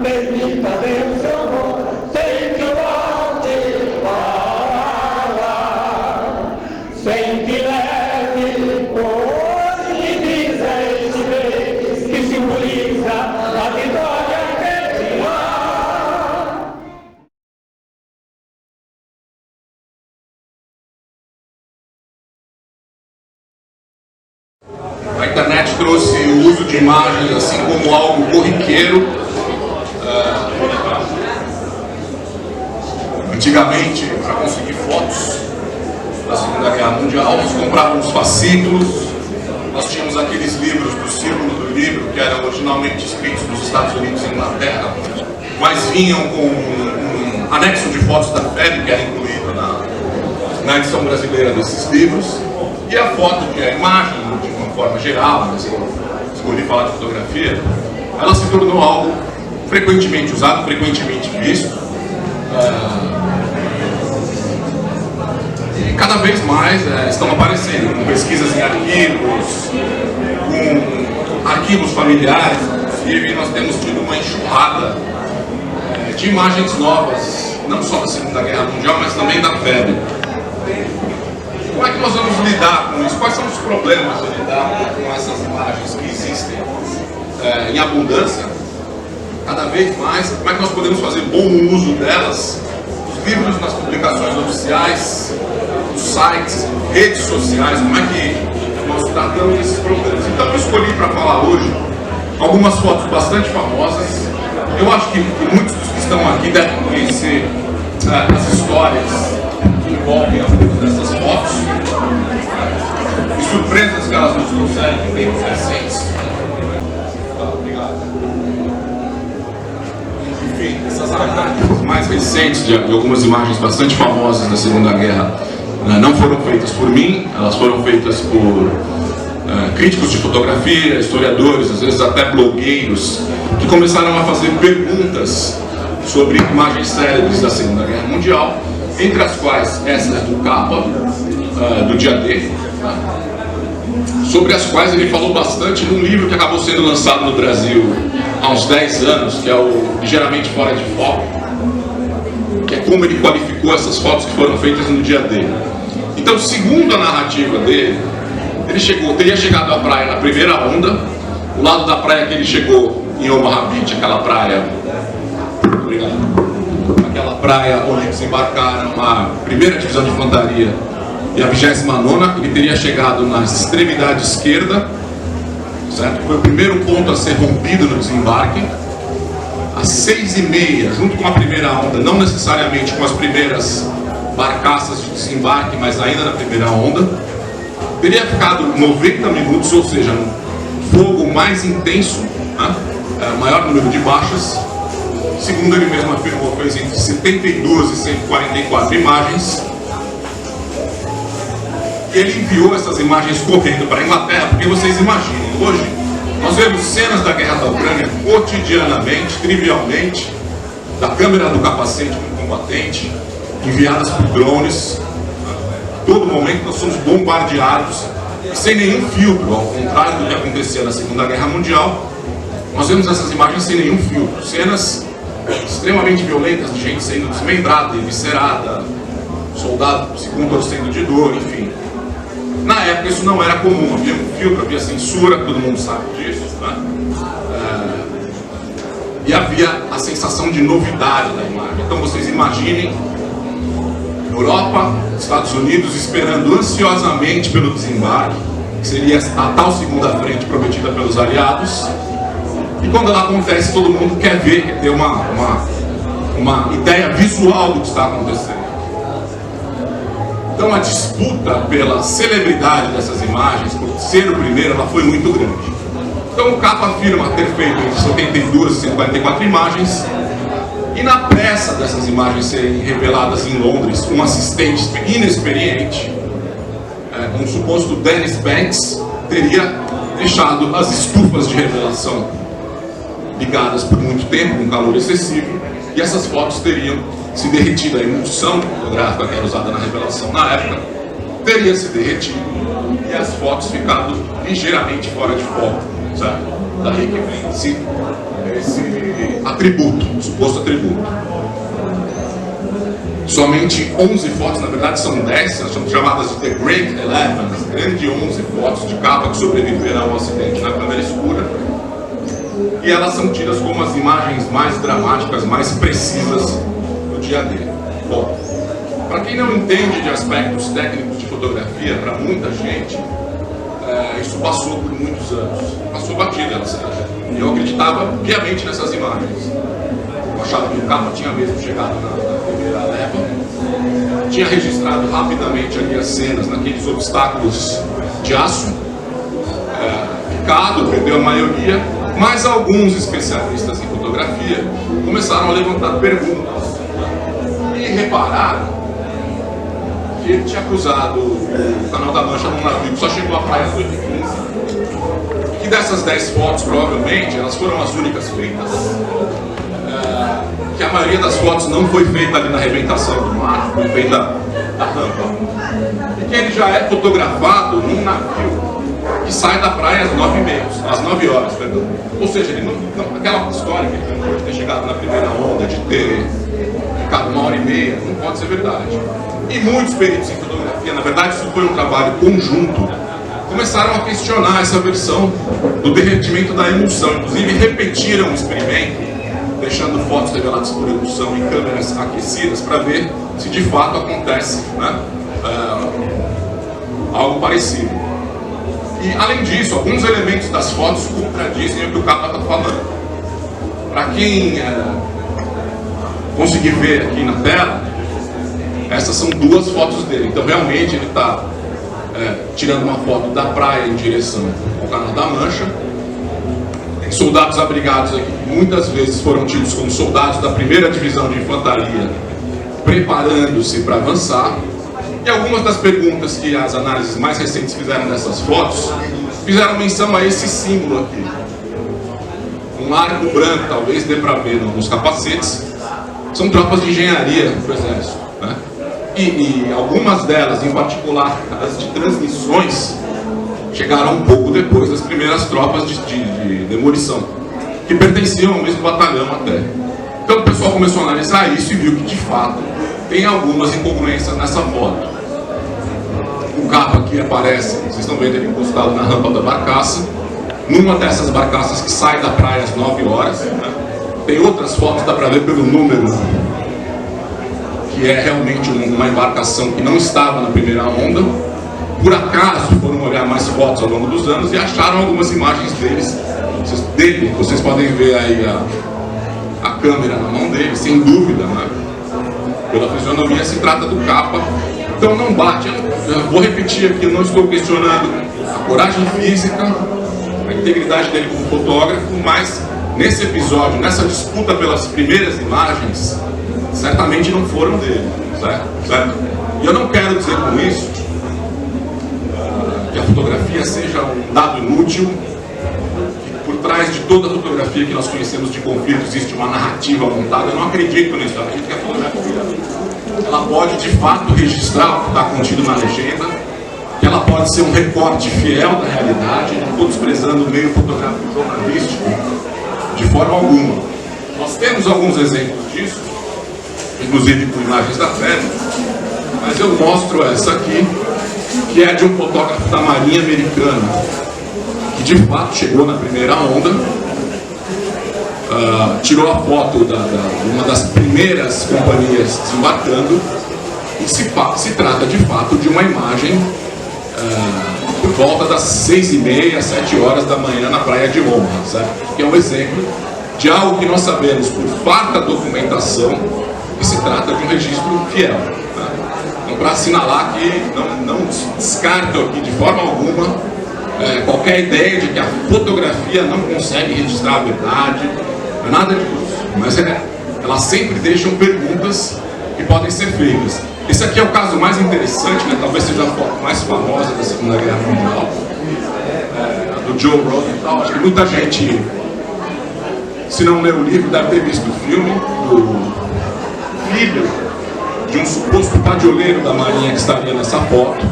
bendita Deus eu vou, sem que volte falar, sem que leve hoje me diz este vez que simboliza a vitória que te há. A internet trouxe o uso de imagens assim como algo corriqueiro. Antigamente, para conseguir fotos da Segunda Guerra Mundial, nós comprávamos fascículos, nós tínhamos aqueles livros do Círculo do Livro, que eram originalmente escritos nos Estados Unidos e Inglaterra, mas vinham com um anexo de fotos da FEB, que era incluído na edição brasileira desses livros, e a foto, que é a imagem, de uma forma geral, mas eu escolhi falar de fotografia, ela se tornou algo frequentemente usado, frequentemente visto, e cada vez mais estão aparecendo com pesquisas em arquivos, com arquivos familiares. Inclusive, nós temos tido uma enxurrada de imagens novas, não só da Segunda Guerra Mundial, mas também da febre. Como é que nós vamos lidar com isso? Quais são os problemas de lidar com essas imagens que existem em abundância, cada vez mais? Como é que nós podemos fazer bom uso delas? Os livros nas publicações oficiais, os sites, redes sociais, como é que nós tratamos desses problemas? Então eu escolhi para falar hoje algumas fotos bastante famosas. Eu acho que muitos dos que estão aqui devem conhecer as histórias que envolvem algumas dessas fotos e surpresas que elas nos trouxeram em tempos recentes. Obrigado. Enfim, essas análises mais recentes de algumas imagens bastante famosas da Segunda Guerra não foram feitas por mim, elas foram feitas por críticos de fotografia, historiadores, às vezes até blogueiros, que começaram a fazer perguntas sobre imagens célebres da Segunda Guerra Mundial, entre as quais essas do Capa, do dia D, sobre as quais ele falou bastante num livro que acabou sendo lançado no Brasil há uns 10 anos, que é o Ligeiramente Fora de Foco, que é como ele qualificou essas fotos que foram feitas no dia D. Então, segundo a narrativa dele, ele teria chegado à praia na primeira onda. O lado da praia que ele chegou em Omaha Beach, aquela praia, aquela praia onde desembarcaram a 1ª Divisão de Infantaria e a 29ª, ele teria chegado na extremidade esquerda, certo? Foi o primeiro ponto a ser rompido no desembarque. Às 6h30, junto com a primeira onda, não necessariamente com as primeiras barcaças de desembarque, mas ainda na primeira onda, teria ficado 90 minutos, ou seja, um fogo mais intenso, né? Maior número de baixas. Segundo ele mesmo afirmou, fez entre 72 e 144 imagens. Ele enviou essas imagens correndo para a Inglaterra, porque vocês imaginem, hoje nós vemos cenas da guerra da Ucrânia cotidianamente, trivialmente, da câmera do capacete do combatente, enviadas por drones. Todo momento nós somos bombardeados sem nenhum filtro, ao contrário do que acontecia na Segunda Guerra Mundial. Nós vemos essas imagens sem nenhum filtro, cenas extremamente violentas de gente sendo desmembrada, eviscerada, soldados se contorcendo de dor, enfim. Na época isso não era comum, havia um filtro, havia censura, todo mundo sabe disso, né? E havia a sensação de novidade da imagem. Então vocês imaginem Europa, Estados Unidos esperando ansiosamente pelo desembarque, que seria a tal segunda frente prometida pelos aliados, e quando ela acontece todo mundo quer ver, quer ter uma ideia visual do que está acontecendo. Então a disputa pela celebridade dessas imagens, por ser o primeiro, ela foi muito grande. Então o Capa afirma ter feito entre 72 e 144 imagens, e na pressa dessas imagens serem reveladas em Londres, um assistente inexperiente, um suposto Dennis Banks, teria deixado as estufas de revelação ligadas por muito tempo, com calor excessivo, e essas fotos teriam se derretido. A emulsão fotográfica que era usada na revelação na época teria se derretido e as fotos ficado ligeiramente fora de foco. certo? Daí que vem esse atributo, suposto atributo. Somente 11 fotos, na verdade são 10, são chamadas de The Great Eleven, as grandes 11 fotos de capa que sobreviveram ao acidente na câmera escura. E elas são tidas como as imagens mais dramáticas, mais precisas do dia dele. Bom, para quem não entende de aspectos técnicos de fotografia, para muita gente, isso passou por muitos anos. Passou batida. Eu acreditava piamente nessas imagens. Eu achava que o capa tinha mesmo chegado na primeira leva, tinha registrado rapidamente ali as cenas naqueles obstáculos de aço, ficado, perdeu a maioria, mas alguns especialistas em fotografia começaram a levantar perguntas e repararam que ele tinha cruzado o Canal da Mancha num navio que só chegou à praia às 8h15, que dessas 10 fotos, provavelmente, elas foram as únicas feitas, que a maioria das fotos não foi feita ali na arrebentação do mar, foi feita da rampa, e que ele já é fotografado num navio que sai da praia às 9h30, às 9 horas, perdão. Ou seja, ele não aquela história que ele contou de ter chegado na primeira onda, de ter ficado 1h30, não pode ser verdade. E muitos peritos em fotografia, na verdade isso foi um trabalho conjunto, começaram a questionar essa versão do derretimento da emulsão, inclusive repetiram o experimento, deixando fotos reveladas por emulsão em câmeras aquecidas para ver se de fato acontece, né, algo parecido. E além disso, alguns elementos das fotos contradizem o que o capa está falando. Para quem conseguir ver aqui na tela, essas são duas fotos dele. Então realmente ele está tirando uma foto da praia em direção ao Canal da Mancha. Tem soldados abrigados aqui que muitas vezes foram tidos como soldados da 1ª Divisão de Infantaria, preparando-se para avançar. E algumas das perguntas que as análises mais recentes fizeram dessas fotos fizeram menção a esse símbolo aqui. Um arco branco, talvez dê para ver nos capacetes. São tropas de engenharia do exército, né? E algumas delas, em particular as de transmissões, chegaram um pouco depois das primeiras tropas de demolição, que pertenciam ao mesmo batalhão até. Então o pessoal começou a analisar isso e viu que de fato tem algumas incongruências nessa foto. O capa aqui aparece, vocês estão vendo ele encostado na rampa da barcaça, numa dessas barcaças que sai da praia às 9 horas, né? Tem outras fotos, dá para ver pelo número, que é realmente uma embarcação que não estava na primeira onda. Por acaso foram olhar mais fotos ao longo dos anos e acharam algumas imagens dele. Vocês podem ver aí a câmera na mão dele, sem dúvida, né? Pela fisionomia se trata do capa. Então não bate. Eu vou repetir aqui, eu não estou questionando a coragem física, a integridade dele como fotógrafo, mas nesse episódio, nessa disputa pelas primeiras imagens, certamente não foram dele, certo? E eu não quero dizer com isso que a fotografia seja um dado inútil, que por trás de toda a fotografia que nós conhecemos de conflito existe uma narrativa montada. Eu não acredito nisso, eu acredito que a fotografia ela pode de fato registrar o que está contido na legenda, que ela pode ser um recorte fiel da realidade, não estou desprezando o meio fotográfico jornalístico de forma alguma. Nós temos alguns exemplos disso, inclusive com imagens da pele, mas eu mostro essa aqui, que é de um fotógrafo da Marinha Americana, que de fato chegou na primeira onda, tirou a foto de uma das primeiras companhias desembarcando, e se trata de fato de uma imagem por volta das 6h30, 7 horas da manhã na praia de Omaha, certo? Que é um exemplo de algo que nós sabemos por farta documentação que se trata de um registro fiel, né? Então, para assinalar que não descarto aqui de forma alguma qualquer ideia de que a fotografia não consegue registrar a verdade, não é nada disso, mas elas sempre deixam perguntas que podem ser feitas. Esse aqui é o caso mais interessante, né? Talvez seja a foto mais famosa da Segunda Guerra Mundial, do Joe Rosenthal. Acho que muita gente, se não leu o livro, deve ter visto o filme do filho de um suposto padioleiro da Marinha que estaria nessa foto,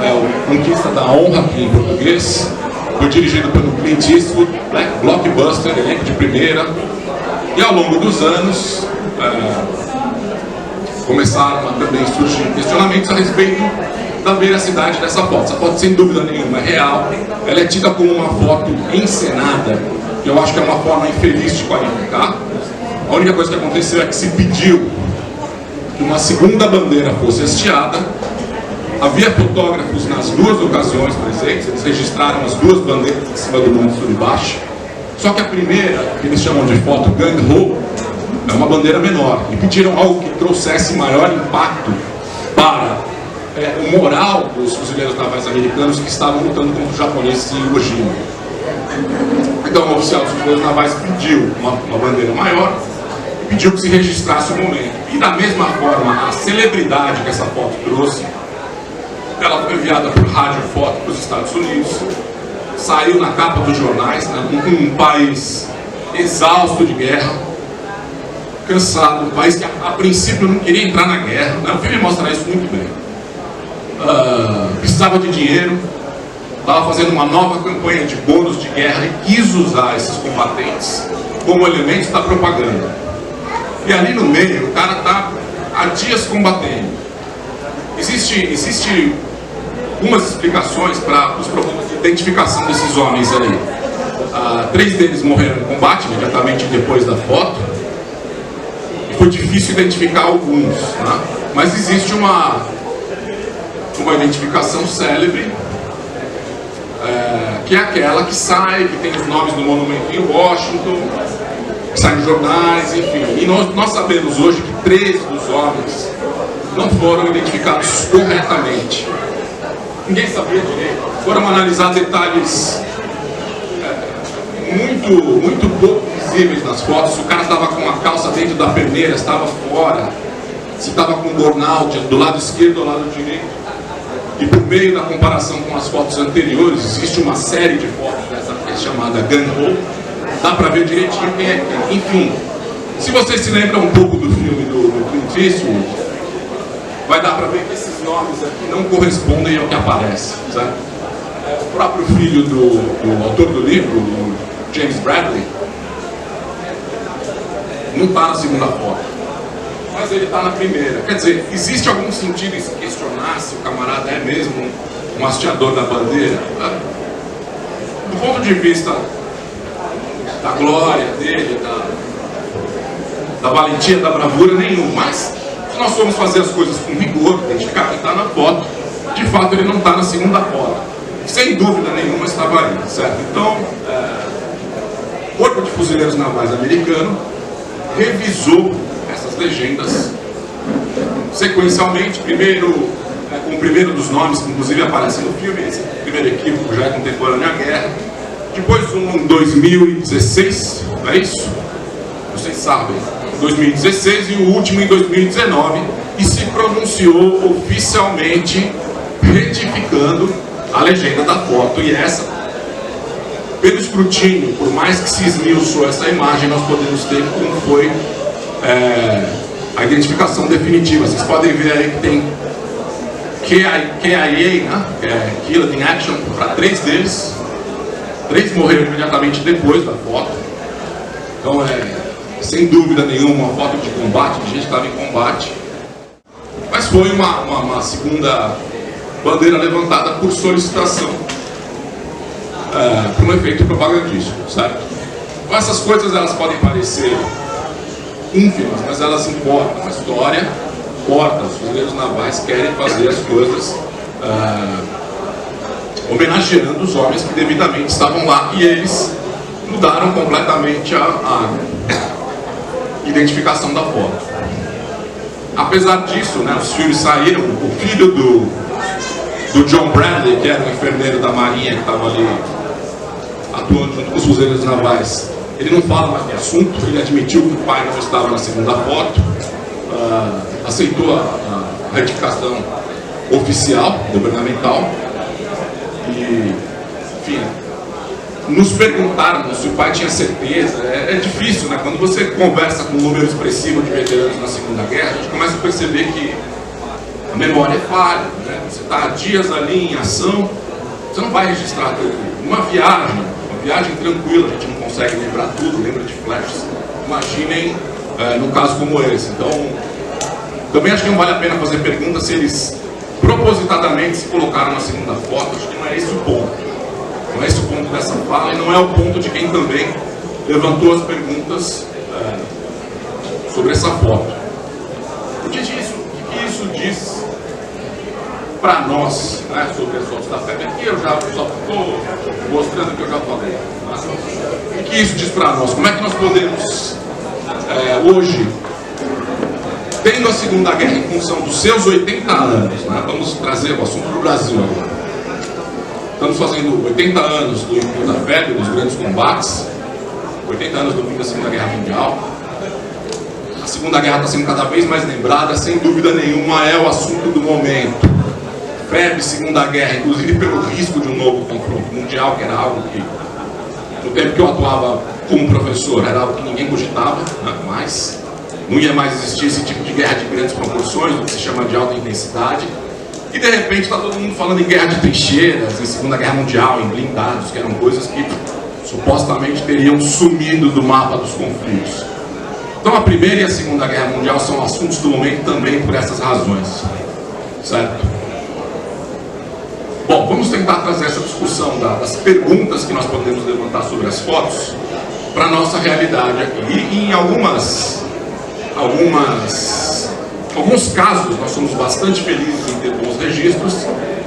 o Conquista da Honra, aqui em português, Foi dirigido pelo Clint Eastwood, blockbuster, elenco de primeira. E ao longo dos anos, começaram a também surgir questionamentos a respeito da veracidade dessa foto. Essa foto, sem dúvida nenhuma, é real. Ela é tida como uma foto encenada, que eu acho que é uma forma infeliz de qualificar. A única coisa que aconteceu é que se pediu que uma segunda bandeira fosse hasteada. Havia fotógrafos nas duas ocasiões presentes, eles registraram as duas bandeiras em cima do Monte Suribachi. Só que a primeira, que eles chamam de foto Gung Ho, é uma bandeira menor. E pediram algo que trouxesse maior impacto para o moral dos fuzileiros navais americanos que estavam lutando contra os japoneses em Iwo Jima. Então o oficial dos fuzileiros navais pediu uma bandeira maior e pediu que se registrasse o momento. E da mesma forma, a celebridade que essa foto trouxe, ela foi enviada por rádio foto para os Estados Unidos, saiu na capa dos jornais, né, um país exausto de guerra, cansado, um país que a princípio não queria entrar na guerra, né, o filme mostra isso muito bem. Precisava de dinheiro, estava fazendo uma nova campanha de bônus de guerra e quis usar esses combatentes como elementos da propaganda. E ali no meio, o cara está há dias combatendo. Existe algumas explicações para os problemas de identificação desses homens ali. 3 deles morreram no combate, imediatamente depois da foto. E foi difícil identificar alguns, né? Mas existe uma identificação célebre, que é aquela que sai, que tem os nomes do monumento em Washington, que sai nos jornais, enfim. E nós sabemos hoje que 3 dos homens não foram identificados corretamente. Ninguém sabia direito. Foram analisar detalhes muito pouco visíveis nas fotos. Se o cara estava com a calça dentro da perneira, estava fora, se estava com o burnout do lado esquerdo ou do lado direito. E por meio da comparação com as fotos anteriores, existe uma série de fotos dessa que é chamada Gun Ho. Dá para ver direitinho quem é quem. Enfim, se vocês se lembram um pouco do filme do Clint Eastwood, vai dar para ver que esses nomes aqui não correspondem ao que aparece, certo? O próprio filho do autor do livro, o James Bradley, não está na segunda foto, mas ele está na primeira. Quer dizer, existe algum sentido em se questionar se o camarada é mesmo um hasteador da bandeira? Do ponto de vista da glória dele, da valentia, da bravura, nenhum. Mas se nós formos fazer as coisas com rigor, identificar quem está na foto, de fato ele não está na segunda foto. Sem dúvida nenhuma estava ali, certo? Então, o Corpo de Fuzileiros Navais americano revisou essas legendas sequencialmente, primeiro com o primeiro dos nomes que inclusive aparece no filme, esse primeiro equívoco já é contemporâneo à guerra, depois um em 2016, não é isso? Vocês sabem, 2016 e o último em 2019, e se pronunciou oficialmente retificando a legenda da foto. E essa, pelo escrutínio, por mais que se esmiuçou essa imagem, nós podemos ter como foi a identificação definitiva. Vocês podem ver aí que tem KIA, né? Que é Killed in Action, para 3 deles. 3 morreram imediatamente depois da foto. Então sem dúvida nenhuma, uma foto de combate, de gente que estava em combate. Mas foi uma segunda bandeira levantada por solicitação, por um efeito propagandístico, certo? Então essas coisas, elas podem parecer ínfimas, mas elas importam. A história importa. Os fuzileiros navais querem fazer as coisas homenageando os homens que devidamente estavam lá, e eles mudaram completamente a identificação da foto. Apesar disso, né, os filmes saíram. O filho do John Bradley, que era um enfermeiro da Marinha que estava ali atuando junto com os fuzileiros navais, ele não fala mais do assunto. Ele admitiu que o pai não estava na segunda foto, aceitou a retificação oficial, governamental. E, enfim, nos perguntaram se o pai tinha certeza. É difícil, né? Quando você conversa com um número expressivo de veteranos na Segunda Guerra, a gente começa a perceber que a memória é falha, né? Você está há dias ali em ação Você não vai registrar tudo. Uma viagem tranquila, a gente não consegue lembrar tudo, lembra de flashes. Imaginem num caso como esse. Então, também acho que não vale a pena fazer perguntas se eles propositadamente se colocaram na segunda foto. Acho que não é esse o ponto. Não é esse o ponto dessa fala e não é o ponto de quem também levantou as perguntas sobre essa foto. O que isso diz para nós, né, sobre as fotos da FEB? Aqui eu já só estou mostrando o que eu já falei. Né? O que isso diz para nós? Como é que nós podemos, hoje, tendo a Segunda Guerra em função dos seus 80 anos, né, vamos trazer o assunto do Brasil agora. Estamos fazendo 80 anos do início da FEB, dos grandes combates, 80 anos do fim da Segunda Guerra Mundial. A Segunda Guerra está sendo cada vez mais lembrada, sem dúvida nenhuma, é o assunto do momento. FEB, Segunda Guerra, inclusive pelo risco de um novo confronto mundial, que era algo que, no tempo que eu atuava como professor, era algo que ninguém cogitava, né, mas não ia mais existir esse tipo de guerra de grandes proporções, o que se chama de alta intensidade. E de repente está todo mundo falando em guerra de trincheiras, em Segunda Guerra Mundial, em blindados, que eram coisas que supostamente teriam sumido do mapa dos conflitos. Então a Primeira e a Segunda Guerra Mundial são assuntos do momento também por essas razões, certo? Bom, vamos tentar trazer essa discussão das perguntas que nós podemos levantar sobre as fotos para a nossa realidade aqui. E em alguns casos nós somos bastante felizes em ter bons registros,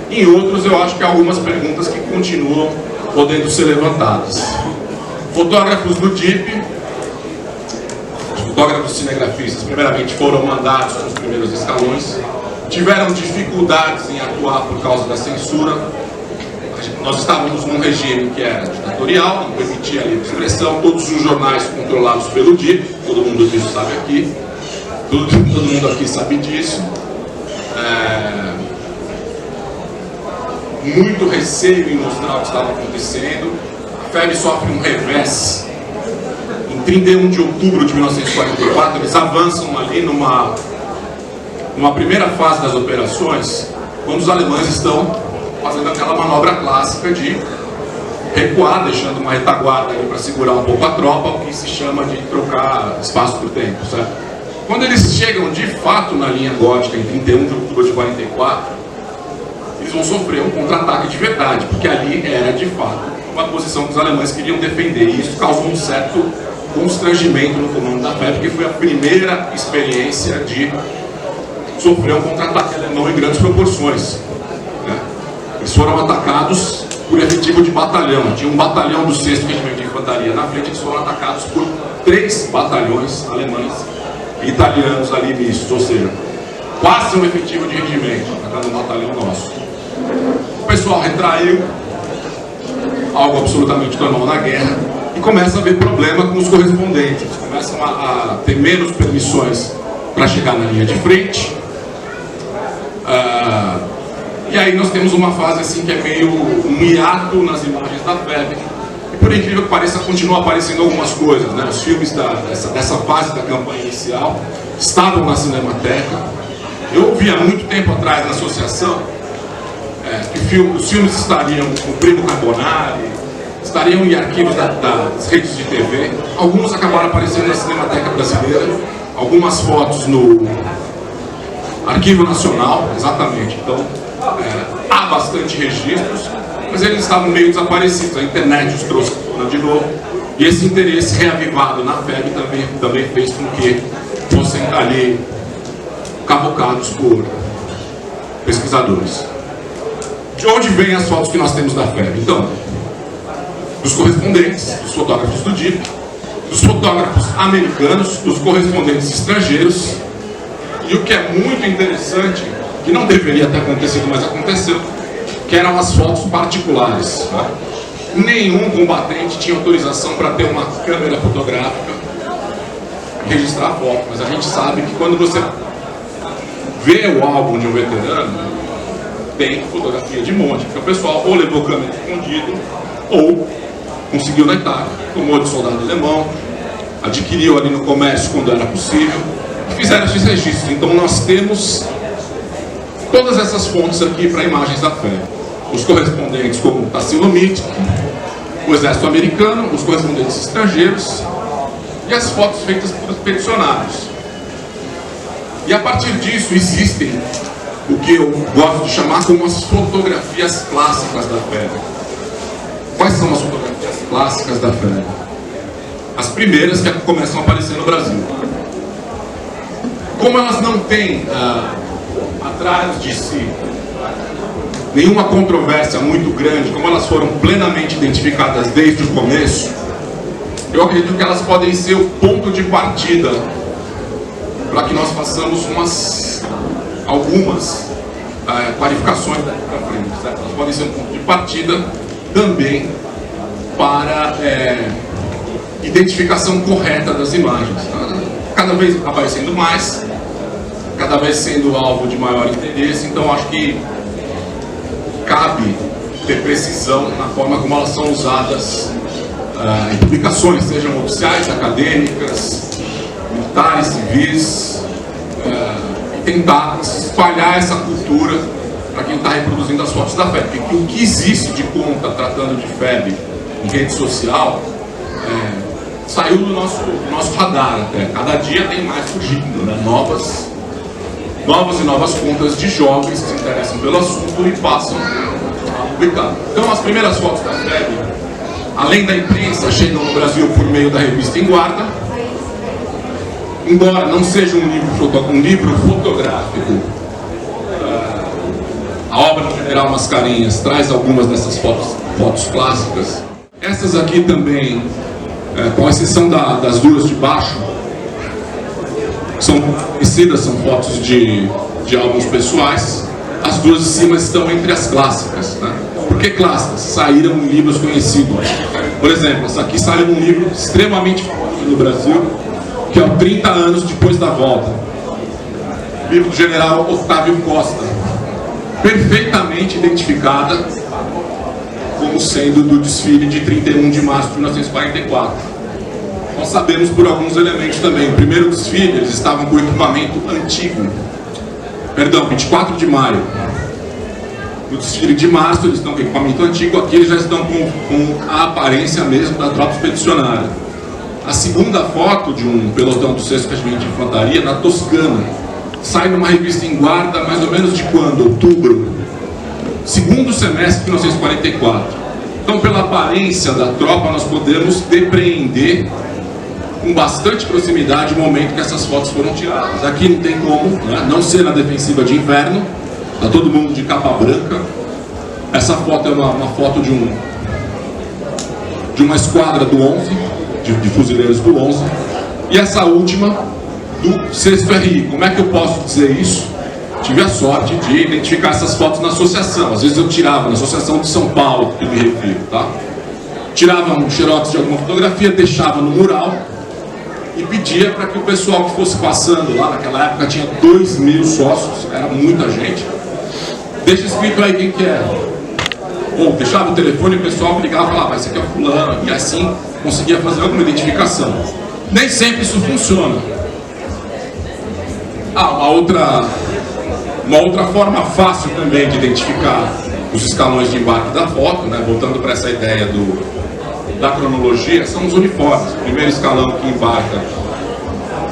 em outros eu acho que há algumas perguntas que continuam podendo ser levantadas. Fotógrafos do DIP, os fotógrafos cinegrafistas, primeiramente foram mandados nos primeiros escalões, tiveram dificuldades em atuar por causa da censura. Nós estávamos num regime que era ditatorial, não permitia a livre expressão, todos os jornais controlados pelo DIP, todo mundo disso sabe aqui, todo mundo aqui sabe disso. Muito receio em mostrar o que estava acontecendo. A FEB sofre um revés. Em 31 de outubro de 1944, eles avançam ali numa primeira fase das operações, quando os alemães estão fazendo aquela manobra clássica de recuar, deixando uma retaguarda ali para segurar um pouco a tropa, o que se chama de trocar espaço por tempo, certo? Quando eles chegam de fato na linha gótica, em 31 de outubro de 44, eles vão sofrer um contra-ataque de verdade, porque ali era de fato uma posição que os alemães queriam defender, e isso causou um certo constrangimento no comando da FEB, porque foi a primeira experiência de sofrer um contra-ataque alemão em grandes proporções, né? Eles foram atacados por efetivo de batalhão. Tinha um batalhão do 6º Regimento de Infantaria na frente, eles foram atacados por 3 batalhões alemães e italianos ali mistos, ou seja, quase um efetivo de regimento atacando um batalhão nosso. O pessoal retraiu, algo absolutamente normal na guerra, e começa a haver problema com os correspondentes. Eles começam a ter menos permissões para chegar na linha de frente. E aí nós temos uma fase assim que é meio um hiato nas imagens da FEB. E por incrível que pareça, continuam aparecendo algumas coisas, né? Os filmes dessa fase da campanha inicial estavam na Cinemateca. Eu ouvi há muito tempo atrás na associação que os filmes estariam com o Primo Carbonari, estariam em arquivos das redes de TV. Alguns acabaram aparecendo na Cinemateca Brasileira, algumas fotos no Arquivo Nacional, exatamente. Então, há bastante registros, mas eles estavam meio desaparecidos. A internet os trouxe de novo, e esse interesse reavivado na FEB também fez com que fossem ali cavocados por pesquisadores. De onde vêm as fotos que nós temos da FEB? Então, dos correspondentes, dos fotógrafos do DIP, dos fotógrafos americanos, dos correspondentes estrangeiros, e o que é muito interessante, que não deveria ter acontecido, mas aconteceu, que eram as fotos particulares, né? Nenhum combatente tinha autorização para ter uma câmera fotográfica e registrar a foto, mas a gente sabe que quando você vê o álbum de um veterano, tem fotografia de monte, porque o pessoal ou levou câmera escondido, ou conseguiu na Itália, tomou de soldado alemão, adquiriu ali no comércio quando era possível, e fizeram esses registros. Então nós temos todas essas fontes aqui para imagens da FEB. os correspondentes como Tarsilo Mitic, o exército americano, os correspondentes estrangeiros e as fotos feitas por expedicionários. E a partir disso existem o que eu gosto de chamar como as fotografias clássicas da fé. Quais são as fotografias clássicas da fé? As primeiras que começam a aparecer no Brasil. Como elas não têm atrás de si nenhuma controvérsia muito grande, como elas foram plenamente identificadas desde o começo, eu acredito que elas podem ser o ponto de partida para que nós façamos algumas qualificações daqui para frente, certo? Elas podem ser um ponto de partida também para identificação correta das imagens. Cada vez aparecendo mais, cada vez sendo alvo de maior interesse, então acho que cabe ter precisão na forma como elas são usadas em publicações, sejam oficiais, acadêmicas, militares, civis, e tentar espalhar essa cultura para quem está reproduzindo as fotos da FEB. Porque o que existe de conta tratando de FEB em rede social saiu do nosso radar até. Cada dia tem mais surgindo, né? Novas e novas contas de jovens que se interessam pelo assunto e passam a publicar. Então as primeiras fotos da FEB, além da imprensa, chegam no Brasil por meio da revista Em Guarda. Embora não seja um livro fotográfico, a obra do General Mascarenhas traz algumas dessas fotos clássicas. Essas aqui também, com exceção das duas de baixo, são conhecidas, são fotos de álbuns pessoais. As duas de cima estão entre as clássicas, né? Por que clássicas? Saíram em livros conhecidos. Por exemplo, essa aqui saiu num livro extremamente famoso no Brasil, que é o 30 anos depois da volta. Livro do general Otávio Costa, perfeitamente identificada como sendo do desfile de 31 de março de 1944. Nós sabemos por alguns elementos também. O primeiro desfile, eles estavam com equipamento antigo. Perdão, 24 de maio. No desfile de março, eles estão com equipamento antigo. Aqui eles já estão com a aparência mesmo da tropa expedicionária. A segunda foto de um pelotão do 6º Regimento de Infantaria, na Toscana. Sai numa revista Em Guarda, mais ou menos de quando? Outubro. Segundo semestre de 1944. Então, pela aparência da tropa, nós podemos depreender com bastante proximidade o momento que essas fotos foram tiradas. Aqui não tem como, né, não ser na defensiva de inverno. Está todo mundo de capa branca. Essa foto é uma foto de uma esquadra do 11, de fuzileiros do 11. E essa última do 6º RI. Como é que eu posso dizer isso? Tive a sorte de identificar essas fotos na associação. Às vezes eu tirava, na Associação de São Paulo, que eu me refiro, tá? Tirava um xerox de alguma fotografia, deixava no mural e pedia para que o pessoal que fosse passando lá, naquela época tinha 2.000 sócios, era muita gente. Deixa escrito aí quem que é. Ou deixava o telefone e o pessoal ligava e falava, esse aqui é o fulano, e assim conseguia fazer alguma identificação. Nem sempre isso funciona. Uma outra forma fácil também de identificar os escalões de embarque da foto, né, voltando para essa ideia da cronologia, são os uniformes. O primeiro escalão que embarca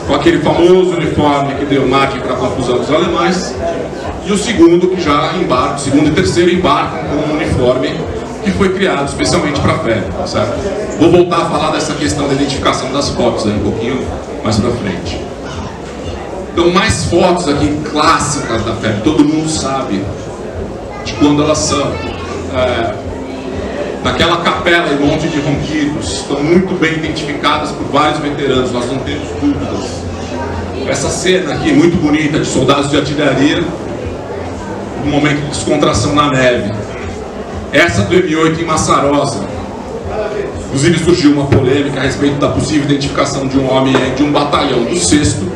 com aquele famoso uniforme que deu margem para a confusão dos alemães, e o segundo que já embarca, o segundo e terceiro embarcam com um uniforme que foi criado especialmente para a FEB, certo? Vou voltar a falar dessa questão da identificação das fotos aí um pouquinho mais para frente. Então, mais fotos aqui clássicas da FEB, todo mundo sabe de quando elas são. Naquela capela e monte de ronquidos, estão muito bem identificadas por vários veteranos, nós não temos dúvidas. Essa cena aqui, muito bonita, de soldados de artilharia, um momento de descontração na neve. Essa do M8 em Massarosa. Inclusive surgiu uma polêmica a respeito da possível identificação de um homem de um batalhão do 6º,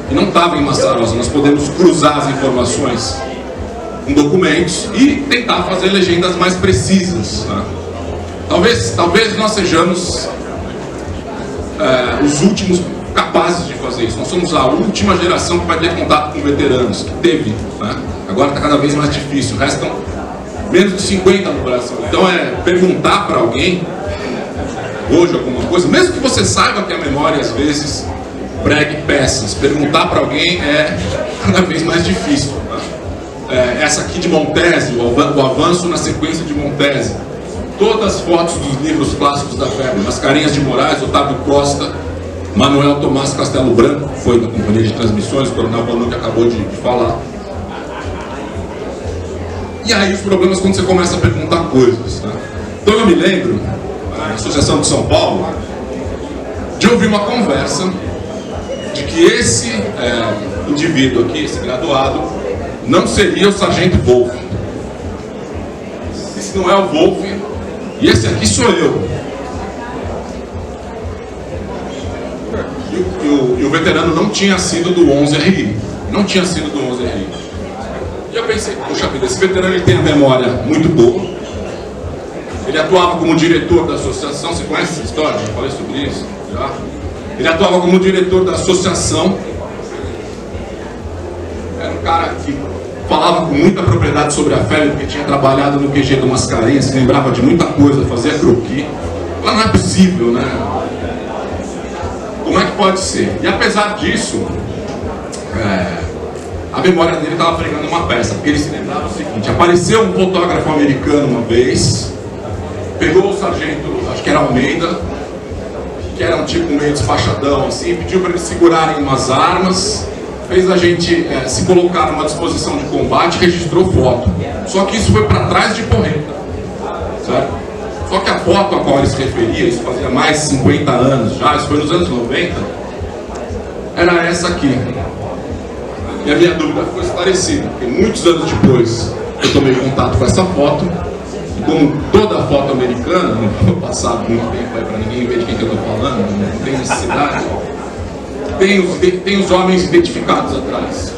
e não estava em Massarosa. Nós podemos cruzar as informações com documentos e tentar fazer legendas mais precisas, né? Talvez nós sejamos os últimos capazes de fazer isso. Nós somos a última geração que vai ter contato com veteranos, que teve, né? Agora está cada vez mais difícil. Restam menos de 50 no Brasil. Então perguntar para alguém hoje alguma coisa, mesmo que você saiba que a memória às vezes pregue peças, perguntar para alguém é cada vez mais difícil. Essa aqui de Montese, o avanço na sequência de Montese, todas as fotos dos livros clássicos da febre, Mascarenhas de Moraes, Otávio Costa, Manuel Tomás Castelo Branco, que foi da Companhia de Transmissões, o Coronel Bonucci acabou de falar. E aí os problemas quando você começa a perguntar coisas, né? Então eu me lembro, na Associação de São Paulo, de ouvir uma conversa de que esse indivíduo aqui, esse graduado, não seria o Sargento Wolff. Esse não é o Wolff, e esse aqui sou eu. E o veterano não tinha sido do 11RI. Não tinha sido do 11RI. E eu pensei, poxa vida, esse veterano ele tem a memória muito boa. Ele atuava como diretor da associação. Você conhece essa história? Já falei sobre isso? Já? Ele atuava como diretor da associação. Era um cara que falava com muita propriedade sobre a febre, porque tinha trabalhado no QG do Mascarenhas, se lembrava de muita coisa, fazia croquis. Mas não é possível, né? Como é que pode ser? E apesar disso, a memória dele estava pregando uma peça, porque ele se lembrava o seguinte: apareceu um fotógrafo americano uma vez, pegou o sargento, acho que era Almeida, que era um tipo meio despachadão assim, pediu para eles segurarem umas armas, fez a gente se colocar numa disposição de combate, registrou foto. Só que isso foi para trás de porreta, certo? Só que a foto a qual ele se referia, isso fazia mais de 50 anos já, isso foi nos anos 90, era essa aqui. E a minha dúvida ficou esclarecida, porque muitos anos depois eu tomei contato com essa foto, e como toda foto americana, não vou passar muito tempo aí para ninguém ver de quem que eu estou falando, não tem necessidade, tem os homens identificados atrás.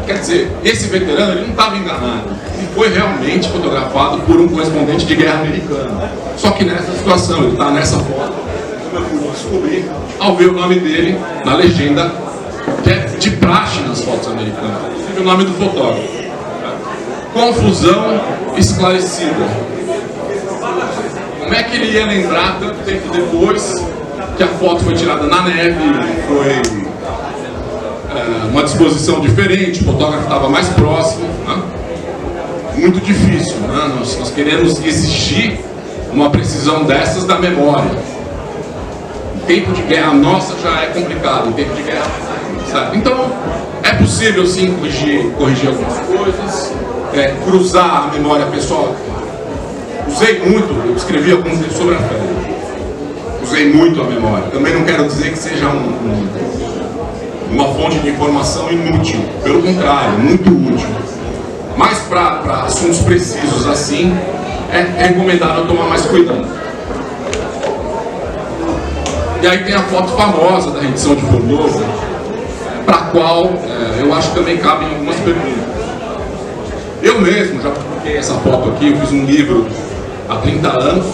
Quer dizer, esse veterano ele não estava enganado, ele foi realmente fotografado por um correspondente de guerra americano. Só que nessa situação, ele está nessa foto, como eu pude descobrir, ao ver o nome dele na legenda, que é de praxe nas fotos americanas, inclusive o nome do fotógrafo. Confusão esclarecida. Como é que ele ia lembrar tanto tempo depois que a foto foi tirada na neve, foi uma disposição diferente, o fotógrafo estava mais próximo, né? Muito difícil, né? Nós queremos exigir uma precisão dessas da memória. Em tempo de guerra nossa já é complicado, em tempo de guerra, sabe? Então é possível sim corrigir algumas coisas, cruzar a memória pessoal. Usei muito, eu escrevi alguns livros sobre a febre, usei muito a memória. Também não quero dizer que seja uma fonte de informação inútil, pelo contrário, muito útil. Mas para assuntos precisos assim, é recomendável tomar mais cuidado. E aí tem a foto famosa da rendição de Fordoso, para a qual eu acho que também cabem algumas perguntas. Eu mesmo já publiquei essa foto aqui, eu fiz um livro há 30 anos,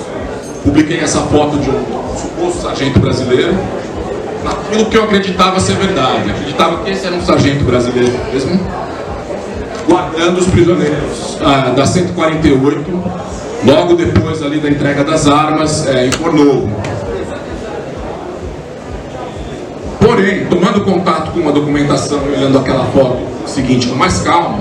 publiquei essa foto de um suposto sargento brasileiro, naquilo que eu acreditava ser verdade. Acreditava que esse era um sargento brasileiro mesmo, guardando os prisioneiros da 148, logo depois ali da entrega das armas em Fornovo. Porém, tomando contato com uma documentação e olhando aquela foto seguinte com mais calma,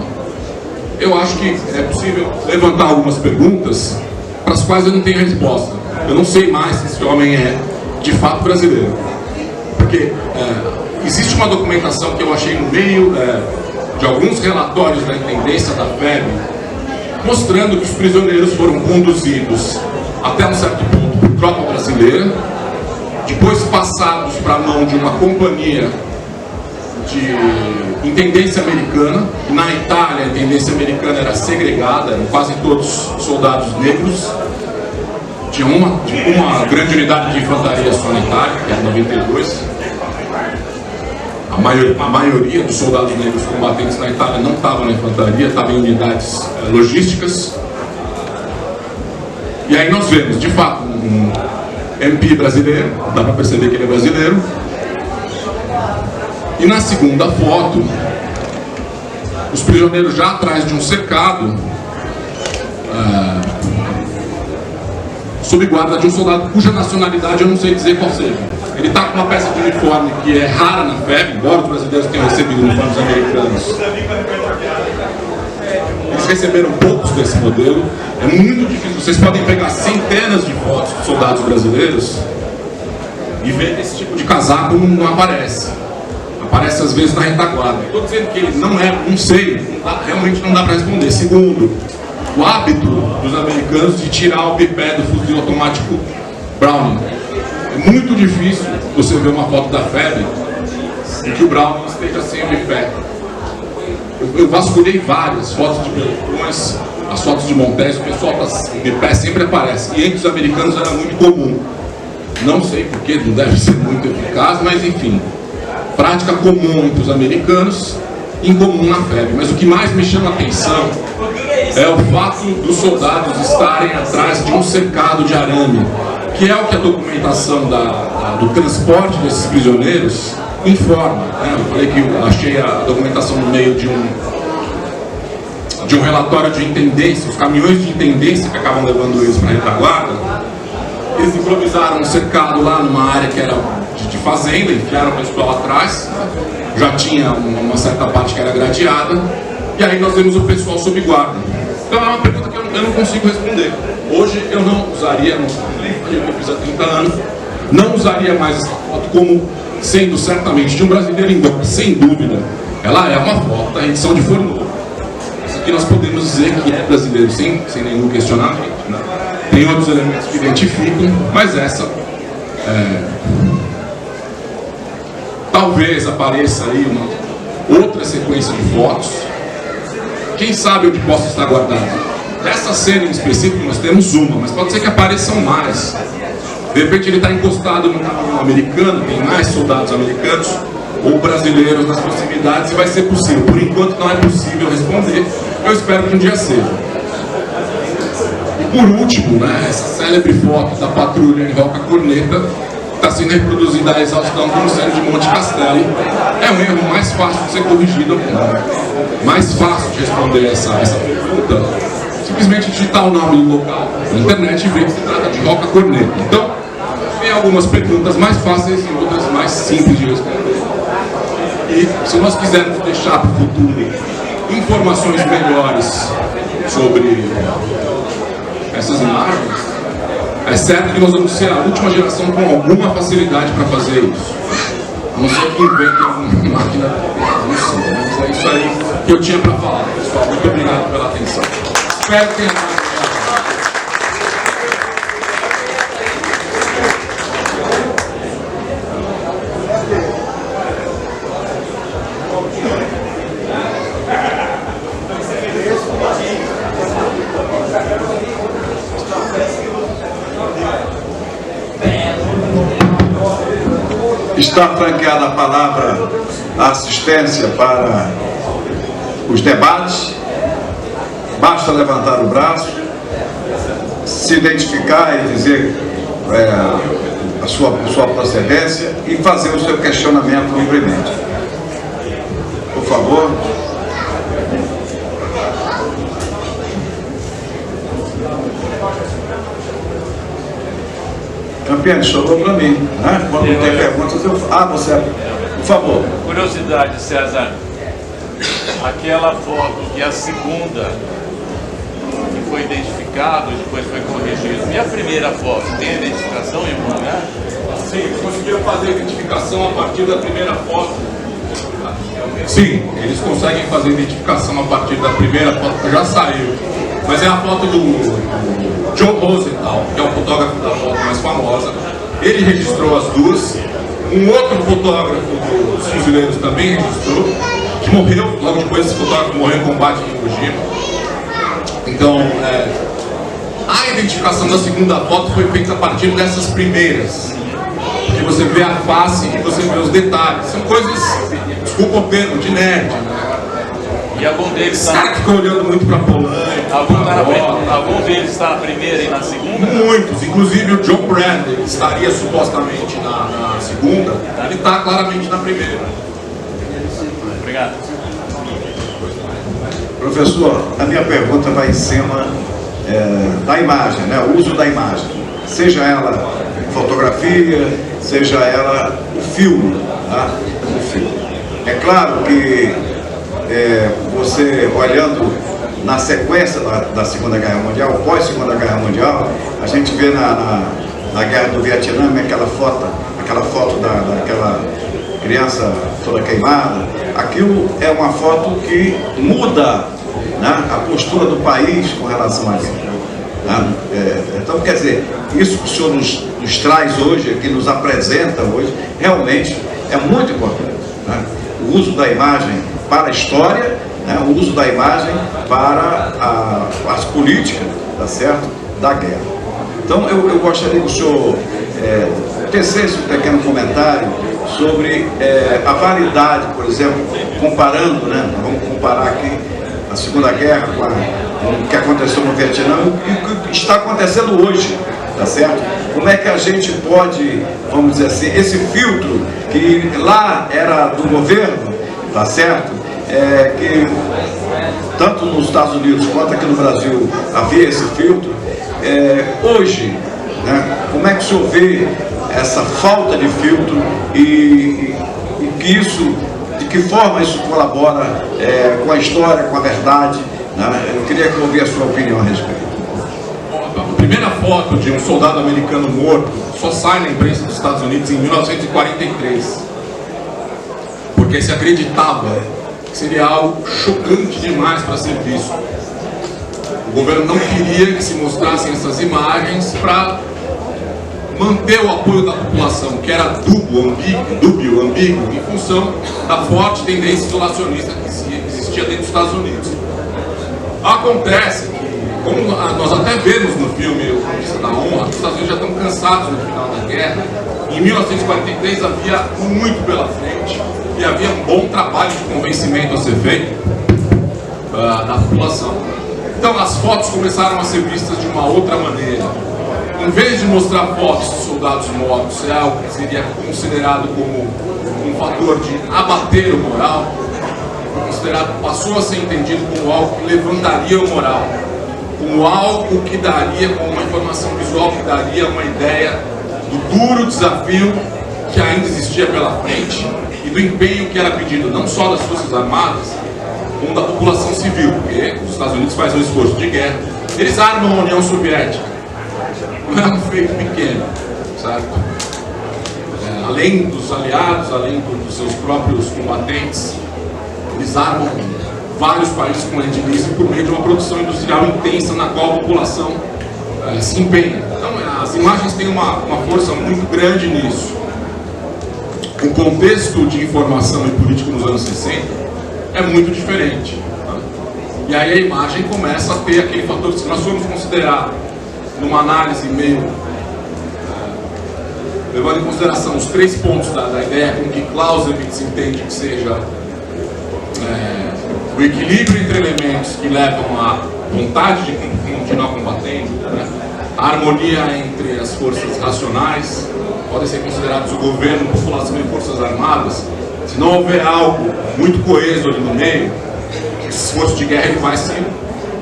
eu acho que é possível levantar algumas perguntas para as quais eu não tenho resposta. Eu não sei mais se esse homem é de fato brasileiro. Porque existe uma documentação que eu achei no meio de alguns relatórios da intendência da FEB, mostrando que os prisioneiros foram conduzidos até um certo ponto por tropa brasileira, depois passados para a mão de uma companhia de intendência americana. Na Itália, a intendência americana era segregada, eram quase todos soldados negros. Tinha uma grande unidade de infantaria só na Itália, que era 92. A maioria dos soldados negros combatentes na Itália não estavam na infantaria, estavam em unidades logísticas. E aí nós vemos, de fato, um MP brasileiro, dá para perceber que ele é brasileiro. E na segunda foto, os prisioneiros já atrás de um cercado, sob guarda de um soldado cuja nacionalidade eu não sei dizer qual seja. Ele está com uma peça de uniforme que é rara na FEB, embora os brasileiros tenham recebido uniformes americanos. Eles receberam poucos desse modelo. É muito difícil. Vocês podem pegar centenas de fotos de soldados brasileiros e ver que esse tipo de casaco não aparece. Aparece às vezes na retaguarda. Estou dizendo que ele não é, não sei, realmente não dá para responder. Segundo, o hábito dos americanos de tirar o bipé do fuzil automático Browning. É muito difícil você ver uma foto da FEB em que o Browning esteja sem o bipé. Eu vasculhei várias fotos de pelotões, as fotos de Montes, o pessoal o bipé sempre aparece. E entre os americanos era muito comum. Não sei porquê, não deve ser muito eficaz, mas enfim. Prática comum entre os americanos, incomum na FEB. Mas o que mais me chama a atenção é o fato dos soldados estarem atrás de um cercado de arame, que é o que a documentação do transporte desses prisioneiros informa. Né? Eu falei que eu achei a documentação no meio de um relatório de intendência, os caminhões de intendência que acabam levando eles para a retaguarda. Eles improvisaram um cercado lá numa área que era de fazenda, enfiaram o pessoal atrás, já tinha uma certa parte que era gradeada, e aí nós vemos o pessoal sob guarda. Então é uma pergunta que eu não consigo responder. Hoje eu não usaria, no livro que eu fiz há 30 anos, não usaria mais essa foto como sendo certamente de um brasileiro, embora sem dúvida ela é uma foto da edição de Forno. Isso aqui nós podemos dizer que é brasileiro, sem nenhum questionamento. Né? Tem outros elementos que identificam, mas essa talvez apareça aí uma outra sequência de fotos. Quem sabe onde possa estar guardado. Dessa cena em específico nós temos uma, mas pode ser que apareçam mais. De repente ele está encostado no navio americano, tem mais soldados americanos ou brasileiros nas proximidades e vai ser possível. Por enquanto não é possível responder, eu espero que um dia seja. E por último, né, essa célebre foto da patrulha em Roca Corneta está sendo reproduzida a exaustão no incêndio de Monte Castelo. É um erro mais fácil de ser corrigido, mais fácil de responder essa pergunta. Simplesmente digitar o nome do local na internet e ver que se trata de Roca Corneta. Então, tem algumas perguntas mais fáceis e outras mais simples de responder. E se nós quisermos deixar para o futuro informações melhores sobre essas imagens, é certo que nós vamos ser a última geração com alguma facilidade para fazer isso. A não ser que inventem uma máquina, não sei, mas é isso aí que eu tinha para falar, pessoal. Muito obrigado pela atenção. Espero que tenha... Está franqueada a palavra a assistência para os debates. Basta levantar o braço, se identificar e dizer a sua procedência e fazer o seu questionamento livremente. Por favor. Campione, sobrou para mim, né? Quando tem perguntas, eu falo. Ah, você, por favor. Curiosidade, César. Aquela foto que é a segunda que foi identificado e depois foi corrigido. E a primeira foto, tem a identificação em algum lugar? Sim, conseguiram fazer a identificação a partir da primeira foto. Sim, eles conseguem fazer a identificação a partir da primeira foto que já saiu. Mas é a foto do John Rosenthal, que é o fotógrafo da foto mais famosa. Ele registrou as duas. Um outro fotógrafo dos fuzileiros também registrou, que morreu, logo depois esse fotógrafo morreu em combate em Hiroshima. Então, a identificação da segunda foto foi feita a partir dessas primeiras. Porque você vê a face e você vê os detalhes. São coisas, desculpa o termo, de nerd, né? E algum deles Esse cara ficou olhando muito para a Polônia. Algum deles está na primeira e na segunda? Muitos, inclusive o John Bradley, que estaria supostamente na segunda, ele está claramente na primeira. Obrigado. Professor, a minha pergunta vai em cima da imagem, né? O uso da imagem, seja ela fotografia, seja ela o filme, tá? O filme. É claro que você olhando na sequência da Segunda Guerra Mundial, pós-Segunda Guerra Mundial, a gente vê na Guerra do Vietnã aquela foto daquela criança toda queimada. Aquilo é uma foto que muda, né, a postura do país com relação a isso. Né? Então, quer dizer, isso que o senhor nos traz hoje, que nos apresenta hoje, realmente é muito importante. Né? O uso da imagem para a história, né? O uso da imagem para as políticas, tá certo? Da guerra. Então, eu gostaria que o senhor tecesse um pequeno comentário sobre a validade, por exemplo, comparando, né? Vamos comparar aqui a Segunda Guerra com o que aconteceu no Vietnã e o que está acontecendo hoje, tá certo? Como é que a gente pode, vamos dizer assim, esse filtro que lá era do governo, tá certo? Que tanto nos Estados Unidos quanto aqui no Brasil havia esse filtro, hoje, né? Como é que o senhor vê essa falta de filtro e que isso, de que forma isso colabora com a história, com a verdade, né? Eu queria que eu ouvisse a sua opinião a respeito. A primeira foto de um soldado americano morto só sai na imprensa dos Estados Unidos em 1943, porque se acreditava que seria algo chocante demais para ser visto. O governo não queria que se mostrassem essas imagens para manter o apoio da população, que era dúbio, ambíguo, em função da forte tendência isolacionista que existia dentro dos Estados Unidos. Acontece que, como nós até vemos no filme O Conquista da Honra, os Estados Unidos já estão cansados no final da guerra. Em 1943 havia muito pela frente e havia um bom trabalho de convencimento a ser feito da população. Então as fotos começaram a ser vistas de uma outra maneira. Em vez de mostrar fotos de soldados mortos, é algo que seria considerado como um fator de abater o moral, passou a ser entendido como algo que levantaria o moral, como algo que daria, como uma informação visual que daria uma ideia do duro desafio que ainda existia pela frente e do empenho que era pedido não só das Forças Armadas, como da população civil, porque os Estados Unidos fazem um esforço de guerra, eles armam a União Soviética. Não é um feito pequeno, certo? Além dos aliados, além dos seus próprios combatentes, eles armam vários países, como a gente disse, por meio de uma produção industrial intensa na qual a população se empenha. Então, as imagens têm uma força muito grande nisso. O contexto de informação e político nos anos 60 é muito diferente. Tá? E aí a imagem começa a ter aquele fator que, se nós formos considerar numa análise meio levando em consideração os 3 pontos da ideia com que Clausewitz entende que seja o equilíbrio entre elementos que levam à vontade de continuar combatendo, né? A harmonia entre as forças racionais, podem ser considerados o governo, população e forças armadas. Se não houver algo muito coeso ali no meio, esse esforço de guerra ele vai se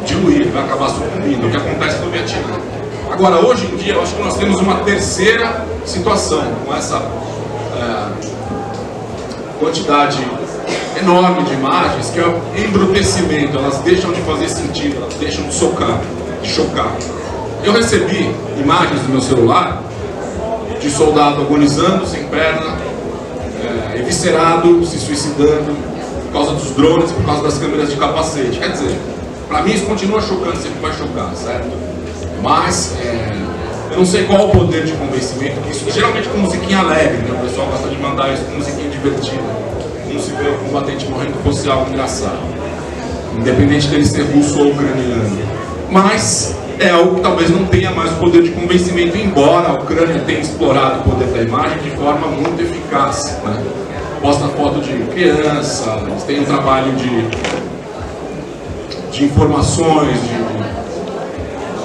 diluir, vai acabar sucumbindo, o que acontece no Vietnã. Agora, hoje em dia, eu acho que nós temos uma terceira situação, com essa quantidade enorme de imagens, que é o embrutecimento. Elas deixam de fazer sentido, elas deixam de chocar. Eu recebi imagens do meu celular de soldado agonizando, sem perna, eviscerado, se suicidando, por causa dos drones, por causa das câmeras de capacete. Quer dizer, para mim isso continua chocando, sempre vai chocar, certo? Mas eu não sei qual o poder de convencimento que isso, geralmente com musiquinha alegre, né? O pessoal gosta de mandar isso com musiquinha divertida, como se vê o combatente morrendo fosse algo engraçado, independente dele ser russo ou ucraniano. Mas é algo que talvez não tenha mais o poder de convencimento, embora a Ucrânia tenha explorado o poder da imagem de forma muito eficaz, né? Posta foto de criança, eles têm um trabalho de informações, de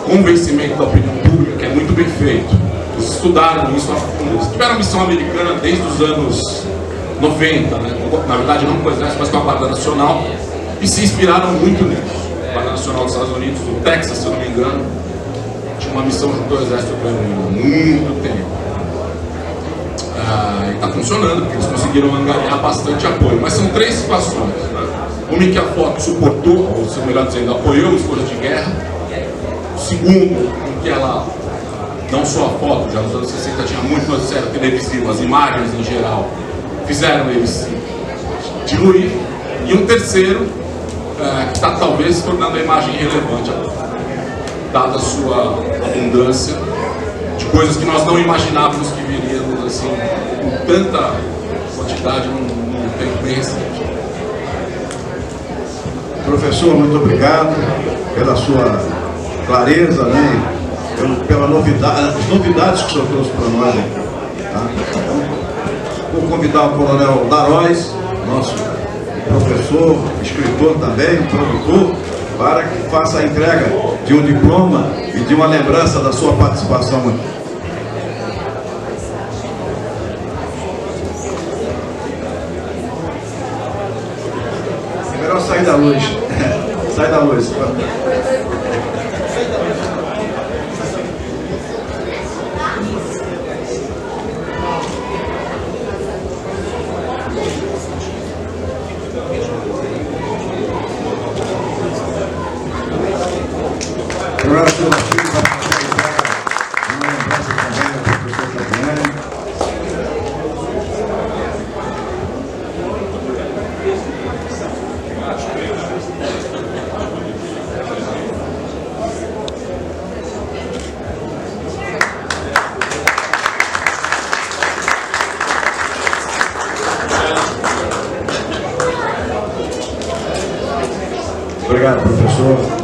convencimento da opinião pública, que é muito bem feito. Eles estudaram isso a fundo. Eles tiveram missão americana desde os anos 90, né? Na verdade não com o exército, mas com a Guarda Nacional. e se inspiraram muito nisso. O Guarda Nacional dos Estados Unidos, o Texas, se eu não me engano, tinha uma missão junto ao exército ucraniano há muito tempo. E está funcionando, porque eles conseguiram angariar bastante apoio. Mas são três situações, né? Uma em que a FOC suportou, ou se melhor dizendo, apoiou as coisas de guerra. Segundo, em que ela, não só a foto, já nos anos 60 tinha muito noticiário televisivo, as imagens em geral fizeram eles se diluir. E um terceiro, que está talvez se tornando a imagem relevante, dada a sua abundância de coisas que nós não imaginávamos que viríamos assim, com tanta quantidade num tempo bem recente. Professor, muito obrigado pela sua clareza, né? Pela novidade, as novidades que o senhor trouxe para nós aqui. Tá? Então, vou convidar o Coronel Daróis, nosso professor, escritor também, produtor, para que faça a entrega de um diploma e de uma lembrança da sua participação aqui. É melhor sair da luz. Sai da luz. Obrigado, professor.